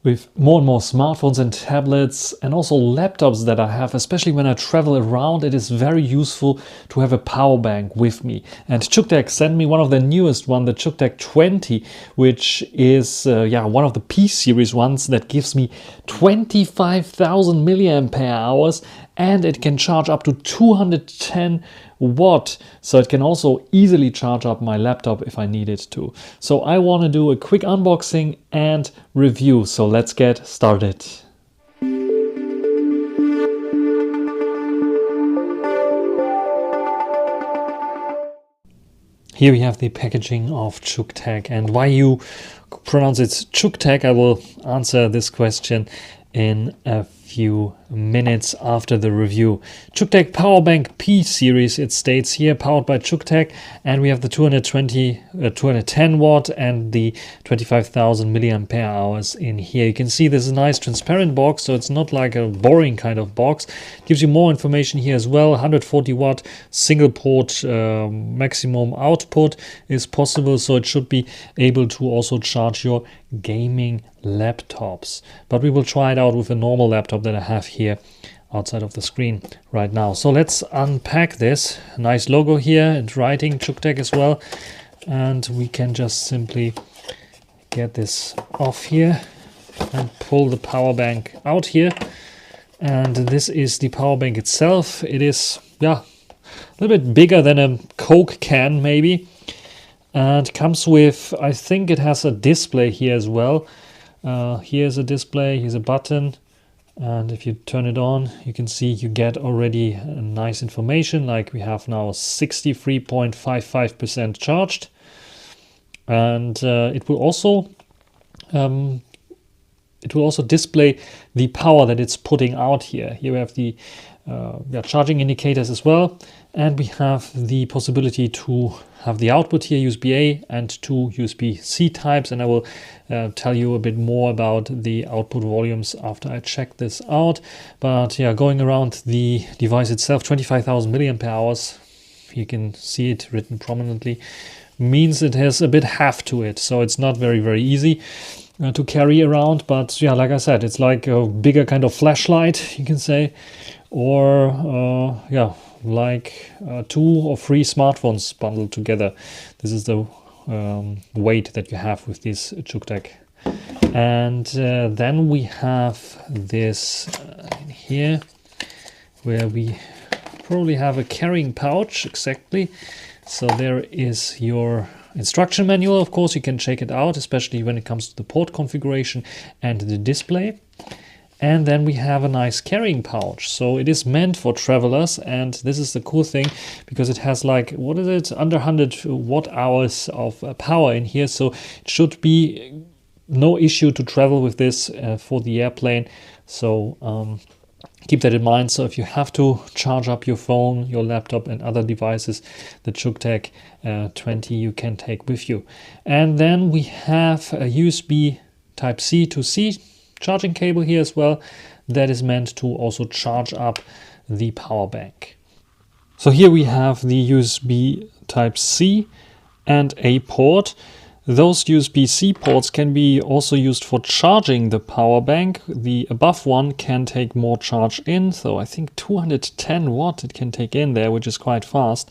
With more and more smartphones and tablets and also laptops that I have, especially when I travel around, it is very useful to have a power bank with me. And Cuktech sent me one of the newest one, the Cuktech 20, which is one of the P series ones that gives me 25,000 milliampere hours, and it can charge up to 210 watt, so it can also easily charge up my laptop if I need it to. So I want to do a quick unboxing and review, so let's get started. Here we have the packaging of Cuktech, and why you pronounce it Cuktech, I will answer this question in a few minutes after the review. Cuktech Powerbank P series, it states here, powered by Cuktech, and we have the 210 watt and the 25,000 milliampere hours in here. You can see this is a nice transparent box, so it's not like a boring kind of box. It gives you more information here as well. 140 watt single port maximum output is possible, so it should be able to also charge your gaming laptops. But we will try it out with a normal laptop that I have here outside of the screen right now. So let's unpack this. Nice logo here and writing Cuktech as well. And we can just simply get this off here and pull the power bank out here. And this is the power bank itself. It is, a little bit bigger than a Coke can maybe. And comes with, I think it has a display here as well. Here's a display, here's a button. And if you turn it on, you can see you get already nice information, like we have now 63.55% charged. And it will also display the power that it's putting out here. Here we have the charging indicators as well, and we have the possibility to have the output here, USB-A and two USB-C types, and I will tell you a bit more about the output volumes after I check this out. But going around the device itself, 25,000 milliampere hours, you can see it written prominently, means it has a bit heft to it, so it's not very easy to carry around. But like I said, it's like a bigger kind of flashlight, you can say, or like 2 or 3 smartphones bundled together. This is the weight that you have with this Cuktech. And then we have this in here, where we probably have a carrying pouch, exactly. So there is your instruction manual. Of course, you can check it out, especially when it comes to the port configuration and the display. And then we have a nice carrying pouch. So it is meant for travelers, and this is the cool thing, because it has like, what is it, under 100 watt hours of power in here. So it should be no issue to travel with this for the airplane. So keep that in mind. So if you have to charge up your phone, your laptop and other devices, the Cuktech 20 you can take with you. And then we have a USB Type-C to C charging cable here as well, that is meant to also charge up the power bank. So here we have the USB Type-C and a port. Those USB-C ports can be also used for charging the power bank. The above one can take more charge in, so I think 210 watt it can take in there, which is quite fast.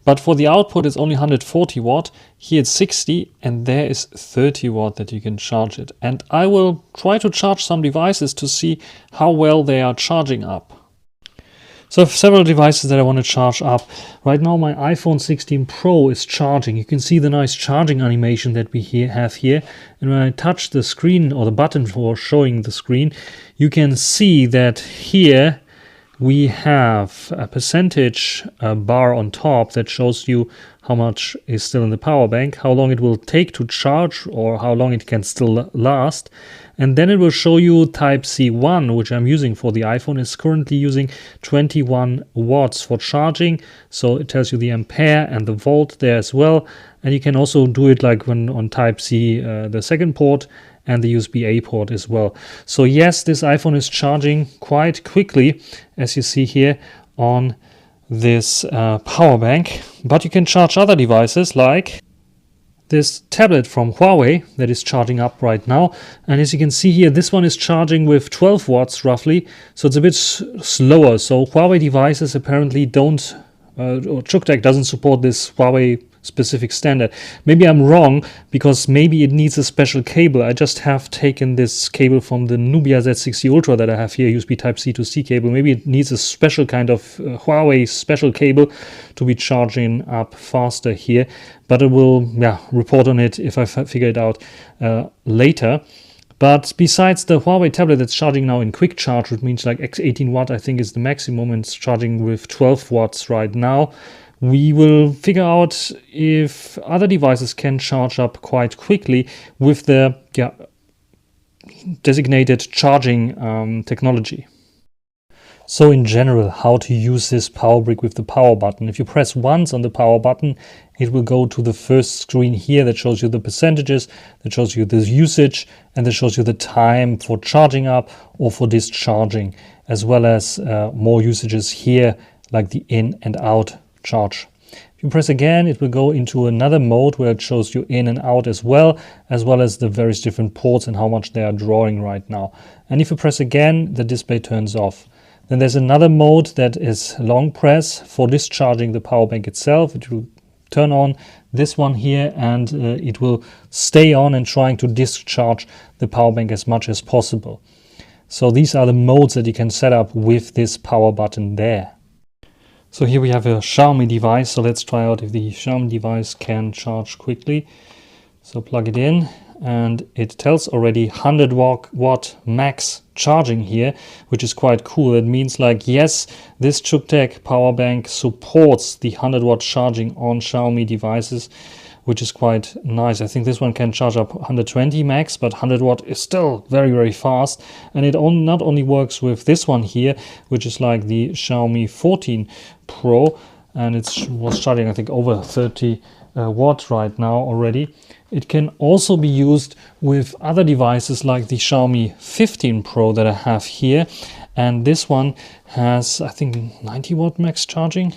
But for the output, it's only 140 watt. Here it's 60, and there is 30 watt that you can charge it. And I will try to charge some devices to see how well they are charging up. So I have several devices that I want to charge up. Right now my iPhone 16 Pro is charging. You can see the nice charging animation that we have here. And when I touch the screen, or the button for showing the screen, you can see that here we have a percentage bar on top that shows you how much is still in the power bank, how long it will take to charge, or how long it can still last. And then it will show you Type-C 1, which I'm using for the iPhone, is currently using 21 watts for charging. So it tells you the ampere and the volt there as well. And you can also do it like when on Type-C, the second port, and the USB-A port as well. So yes, this iPhone is charging quite quickly, as you see here on this power bank. But you can charge other devices like this tablet from Huawei that is charging up right now. And as you can see here, this one is charging with 12 watts roughly, so it's a bit slower. So Huawei devices apparently don't, or Cuktech doesn't support this Huawei specific standard. Maybe I'm wrong, because maybe it needs a special cable. I just have taken this cable from the Nubia Z60 Ultra that I have here, USB Type-C to C cable. Maybe it needs a special kind of Huawei special cable to be charging up faster here, but I will report on it if I figure it out later. But besides the Huawei tablet that's charging now in quick charge, which means like 18 watt I think is the maximum, and it's charging with 12 watts right now, we will figure out if other devices can charge up quite quickly with the designated charging technology. So in general, how to use this power brick with the power button. If you press once on the power button, it will go to the first screen here that shows you the percentages, that shows you the usage, and that shows you the time for charging up or for discharging, as well as more usages here, like the in and out charge. If you press again, it will go into another mode where it shows you in and out as well as the various different ports and how much they are drawing right now. And if you press again, the display turns off. Then there's another mode that is long press for discharging the power bank itself. It will turn on this one here, and it will stay on and trying to discharge the power bank as much as possible. So these are the modes that you can set up with this power button there. So here we have a Xiaomi device, so let's try out if the Xiaomi device can charge quickly. So plug it in, and it tells already 100 watt max charging here, which is quite cool. It means like, yes, this Cuktech power bank supports the 100 watt charging on Xiaomi devices, which is quite nice. I think this one can charge up 120 max, but 100 watt is still very, very fast. And it not only works with this one here, which is like the Xiaomi 14 Pro, and it was charging, I think, over 30 watt right now already. It can also be used with other devices like the Xiaomi 15 Pro that I have here. And this one has, I think, 90 watt max charging.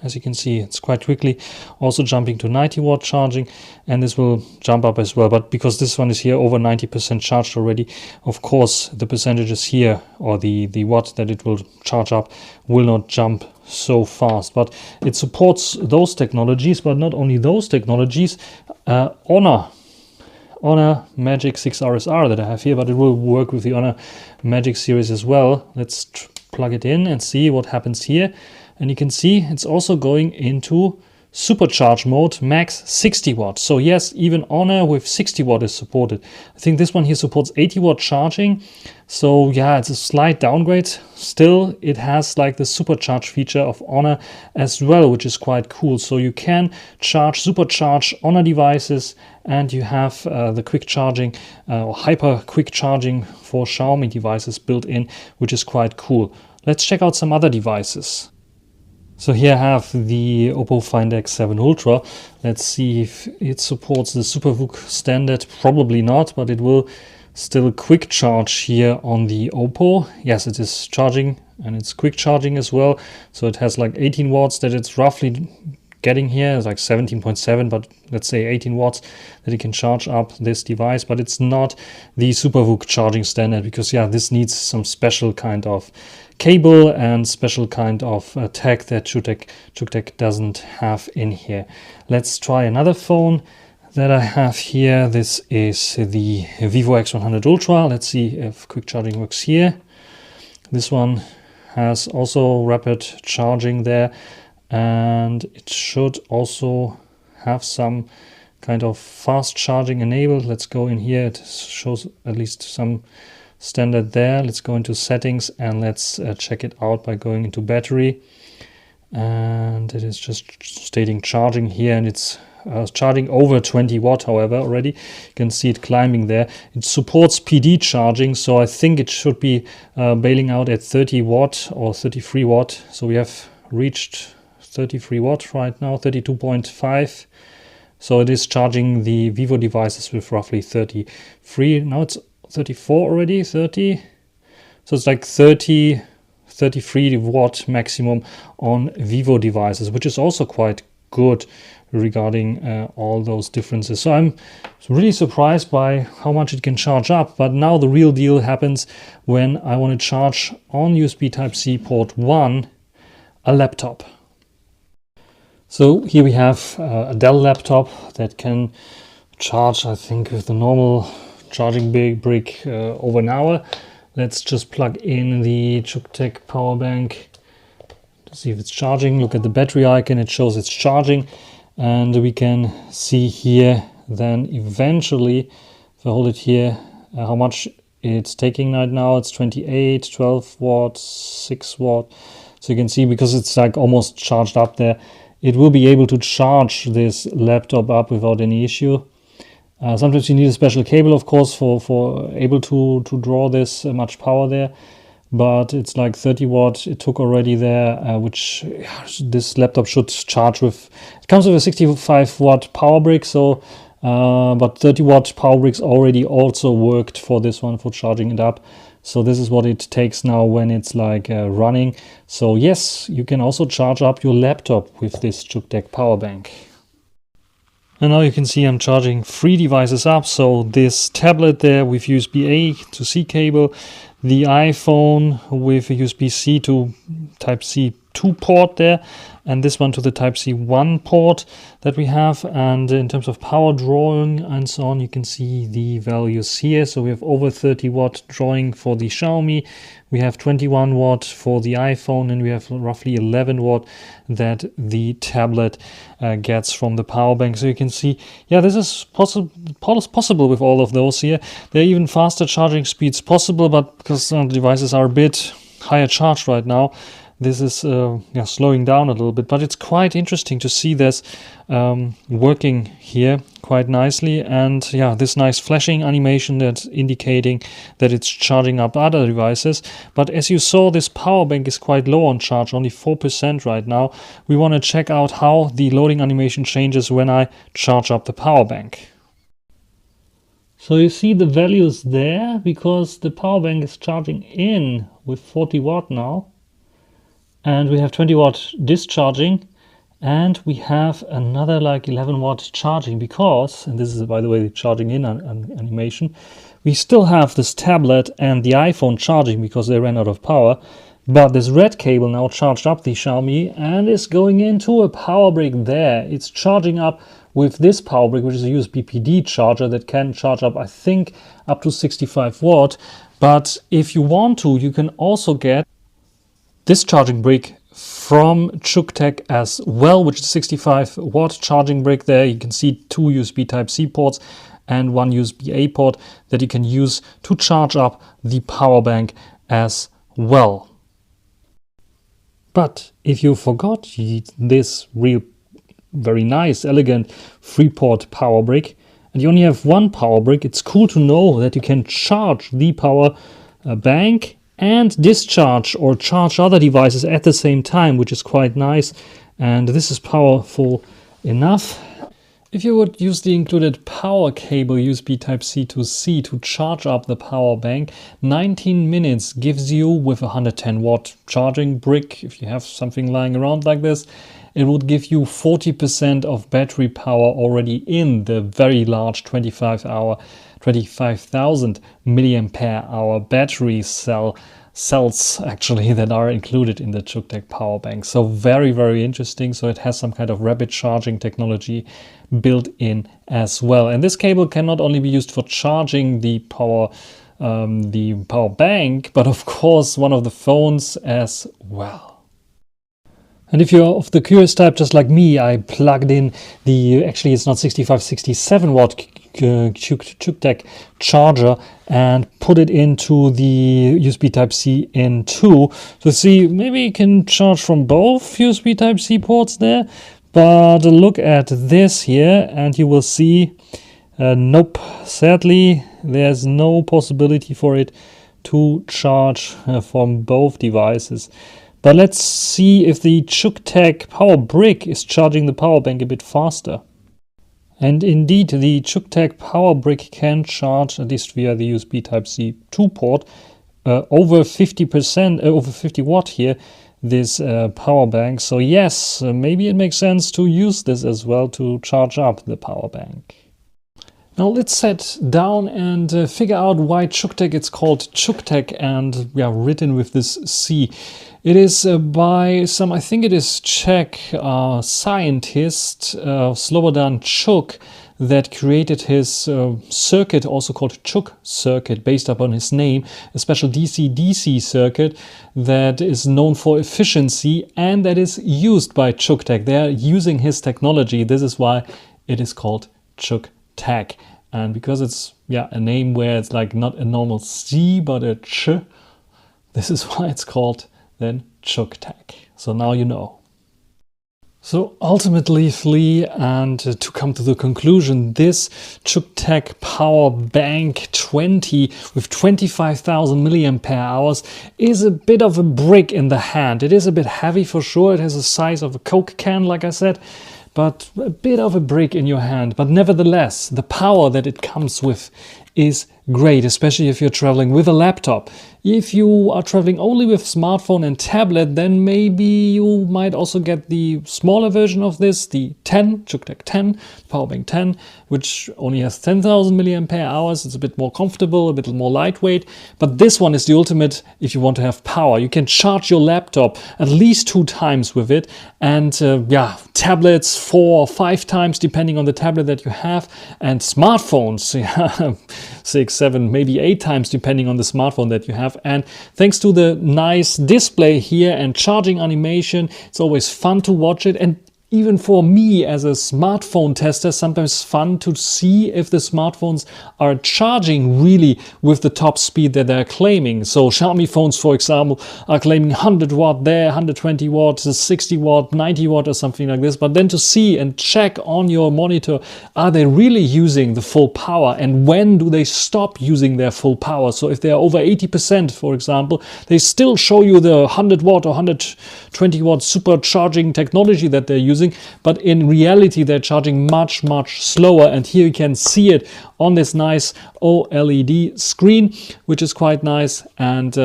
As you can see, it's quite quickly also jumping to 90 watt charging, and this will jump up as well. But because this one is here over 90% charged already, of course, the percentages here, or the watt that it will charge up, will not jump so fast. But it supports those technologies, but not only those technologies. Honor Magic 6 RSR that I have here, but it will work with the Honor Magic series as well. Let's plug it in and see what happens here. And you can see it's also going into supercharge mode, max 60 watt. So yes, even Honor with 60 watt is supported. I think this one here supports 80 watt charging. So yeah, it's a slight downgrade. Still, it has like the supercharge feature of Honor as well, which is quite cool. So you can supercharge Honor devices, and you have the quick charging or hyper quick charging for Xiaomi devices built in, which is quite cool. Let's check out some other devices. So here I have the Oppo Find X7 Ultra. Let's see if it supports the SuperVOOC standard. Probably not, but it will still quick charge here on the Oppo. Yes, it is charging, and it's quick charging as well. So it has like 18 watts that it's roughly getting here. It's like 17.7, but let's say 18 watts that it can charge up this device. But it's not the SuperVOOC charging standard, because yeah, this needs some special kind of cable and special kind of tech that Cuktech doesn't have in here. Let's try another phone that I have here. This is the Vivo X100 Ultra. Let's see if quick charging works here. This one has also rapid charging there, and it should also have some kind of fast charging enabled. Let's go in here. It shows at least some standard there. Let's go into settings, and let's check it out by going into battery. And it is just stating charging here, and it's charging over 20 watt. However, already you can see it climbing there. It supports PD charging, so I think it should be bailing out at 30 watt or 33 watt. So we have reached 33 watt right now, 32.5. So it is charging the Vivo devices with roughly 33. Now it's 34 already, 30. So it's like 33 watt maximum on Vivo devices, which is also quite good. regarding all those differences. So I'm really surprised by how much it can charge up. But now the real deal happens when I want to charge on USB Type-C port 1 a laptop. So here we have a Dell laptop that can charge, I think, with the normal charging brick over an hour. Let's just plug in the Cuktech power bank to see if it's charging. Look at the battery icon, it shows it's charging. And we can see here then eventually, if I hold it here, how much it's taking right now. It's 28, 12 watt, 6 watt. So you can see, because it's like almost charged up there, it will be able to charge this laptop up without any issue. Sometimes you need a special cable, of course, for able to draw this much power there. But it's like 30 watt it took already there, which this laptop should charge with. It comes with a 65 watt power brick, so but 30 watt power bricks already also worked for this one, for charging it up. So this is what it takes now when it's like running. So yes, you can also charge up your laptop with this Cuktech power bank. And now you can see I'm charging 3 devices up. So this tablet there with USB-A to C cable, the iPhone with a USB-C to Type-C 2 port there, and this one to the Type-C 1 port that we have. And in terms of power drawing and so on, you can see the values here. So we have over 30 watt drawing for the Xiaomi, we have 21 watt for the iPhone, and we have roughly 11 watt that the tablet gets from the power bank. So you can see, yeah, this is possible with all of those here. There are even faster charging speeds possible, but because some devices are a bit higher charged right now, this is slowing down a little bit. But it's quite interesting to see this working here quite nicely. And yeah, this nice flashing animation that's indicating that it's charging up other devices. But as you saw, this power bank is quite low on charge, only 4% right now. We want to check out how the loading animation changes when I charge up the power bank. So you see the values there, because the power bank is charging in with 40 watt now. And we have 20 watt discharging, and we have another like 11 watt charging, because, and this is by the way the charging in animation, we still have this tablet and the iPhone charging because they ran out of power. But this red cable now charged up the Xiaomi and is going into a power brick there. It's charging up with this power brick, which is a USB PD charger that can charge up, I think, up to 65 watt. But if you want to, you can also get this charging brick from Cuktech as well, which is 65 watt charging brick there. You can see 2 USB Type-C ports and 1 USB-A port that you can use to charge up the power bank as well. But if you forgot this real very nice, elegant 3-port power brick, and you only have 1 power brick, it's cool to know that you can charge the power bank and discharge or charge other devices at the same time, which is quite nice. And this is powerful enough. If you would use the included power cable USB Type-C to C to charge up the power bank, 19 minutes gives you, with a 110 watt charging brick, if you have something lying around like this, it would give you 40% of battery power already in the very large 25,000 milliampere hour battery cells actually that are included in the Cuktech power bank. So very, very interesting. So it has some kind of rapid charging technology built in as well. And this cable can not only be used for charging the power bank, but of course one of the phones as well. And if you're of the curious type, just like me, I plugged in the, actually it's not 65, 67 watt Cuktech charger and put it into the USB Type-C in 2 to see maybe you can charge from both USB Type-C ports there. But look at this here and you will see, nope, sadly there's no possibility for it to charge from both devices. But let's see if the Cuktech power brick is charging the power bank a bit faster. And indeed, the Cuktech power brick can charge, at least via the USB Type-C 2 port, over 50%, over 50 watt here, this power bank. So yes, maybe it makes sense to use this as well to charge up the power bank. Now let's sit down and figure out why Cuktech it's called Cuktech and written with this C. It is by some, I think it is Czech scientist Slobodan Čuk, that created his circuit, also called Čuk circuit, based upon his name, a special DC-DC circuit that is known for efficiency and that is used by Cuktech. They are using his technology. This is why it is called Cuktech. And because it's a name where it's like not a normal C but a Ch, this is why it's called then Cuktech. So now you know. So ultimately, and to come to the conclusion, this Cuktech Power Bank 20 with 25,000 mAh is a bit of a brick in the hand. It is a bit heavy for sure. It has the size of a Coke can, like I said, but a bit of a brick in your hand. But nevertheless, the power that it comes with is great, especially if you're traveling with a laptop. If you are traveling only with smartphone and tablet, then maybe you might also get the smaller version of this, the 10, Cuktech 10, Powerbank 10, which only has 10,000 mAh. It's a bit more comfortable, a bit more lightweight. But this one is the ultimate if you want to have power. You can charge your laptop at least 2 times with it. And tablets 4 or 5 times, depending on the tablet that you have. And smartphones, 6, 7, maybe 8 times, depending on the smartphone that you have. And thanks to the nice display here and charging animation, it's always fun to watch it. And even for me as a smartphone tester, sometimes fun to see if the smartphones are charging really with the top speed that they're claiming. So Xiaomi phones, for example, are claiming 100 watt there, 120 watt, 60 watt, 90 watt or something like this. But then to see and check on your monitor, are they really using the full power and when do they stop using their full power? So if they are over 80%, for example, they still show you the 100 watt or 120 watt supercharging technology that they're using. But in reality, they're charging much, much slower. And here you can see it on this nice OLED screen, which is quite nice. And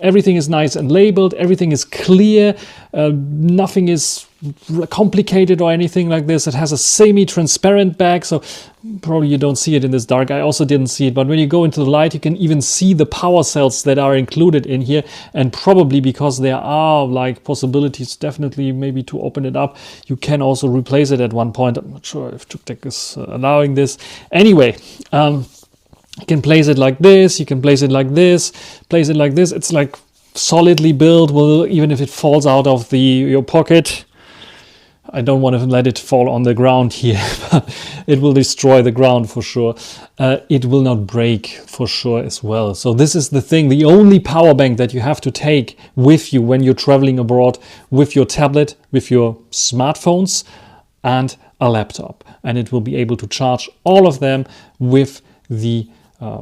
everything is nice and labeled. Everything is clear. Nothing is complicated or anything like this. It has a semi-transparent back, so probably you don't see it in this dark. I also didn't see it, but when you go into the light, you can even see the power cells that are included in here. And probably because there are like possibilities, definitely maybe to open it up, you can also replace it at one point. I'm not sure if Cuktech is allowing this. Anyway, you can place it like this. You can place it like this. Place it like this. It's like solidly built. Well, even if it falls out of your pocket, I don't want to let it fall on the ground here, but it will destroy the ground for sure. It will not break for sure as well. So this is the thing, the only power bank that you have to take with you when you're traveling abroad with your tablet, with your smartphones and a laptop. And it will be able to charge all of them with the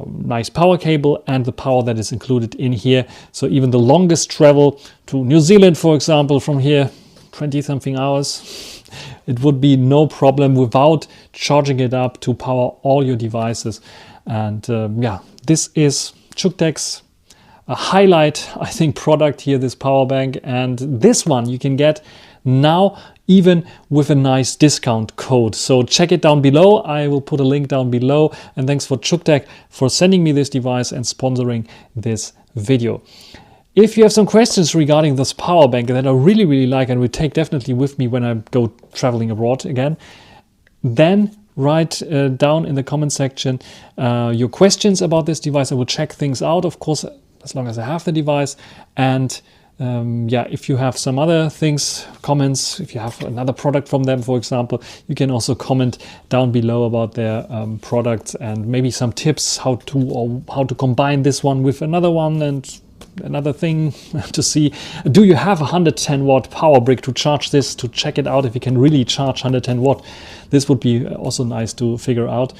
nice power cable and the power that is included in here. So even the longest travel to New Zealand, for example, from here, 20-something hours, it would be no problem without charging it up to power all your devices. And this is Cuktech's highlight, I think, product here, this power bank. And this one you can get now even with a nice discount code. So check it down below. I will put a link down below. And thanks for Cuktech for sending me this device and sponsoring this video. If you have some questions regarding this power bank that I really, really like and will take definitely with me when I go traveling abroad again, then write down in the comment section your questions about this device. I will check things out, of course, as long as I have the device. And if you have some other things, comments, if you have another product from them, for example, you can also comment down below about their products and maybe some tips how to combine this one with another one and another thing to see. Do you have a 110 watt power brick to charge this, to check it out if you can really charge 110 watt? This would be also nice to figure out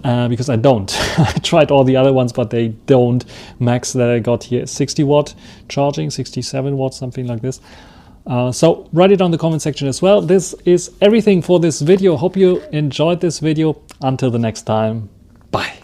because I don't. I tried all the other ones, but they don't. Max that I got here is 60 watt charging, 67 watts, something like this. So write it down in the comment section as well. This is everything for this video. Hope you enjoyed this video. Until the next time, bye.